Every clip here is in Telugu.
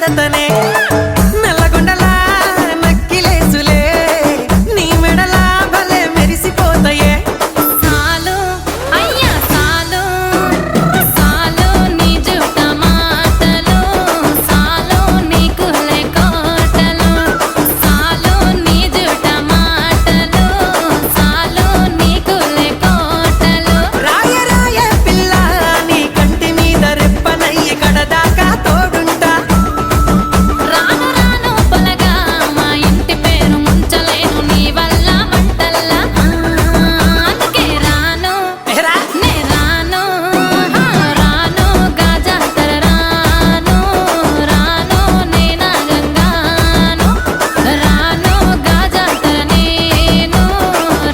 పెడతనే నల్లగొండలా నక్కిలేసులే నీ మెడలా భలే మెరిసిపోతాయే సాలు అయ్యా సాలు సాలు నీ జుట్ట మాటలు సాలు నీ కులే కోటలు సాలు నీ జుట్ట మాటలు సాలు నీ కులే కోటలు రాయ రాయ పిల్ల నీ కంటి మీద రెప్పనయ్యి కడదాకా తోడుంటా రాను రాను పొలగా మా ఇంటి పేరు ముంచలేను నీ వల్ల మంటల్లా అందుకే రాను ఎహరా నే రాను రాను గాజాతర రాను రాను నే నాగంగాను రాను గాజాతర నేను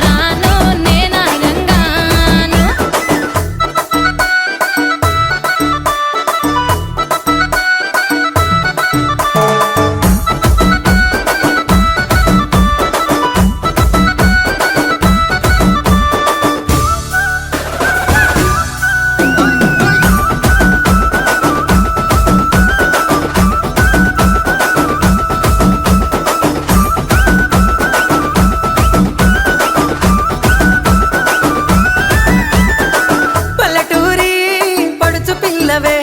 రాను నే నాగంగాను పల్లెటూరి పడుచు పిల్లవే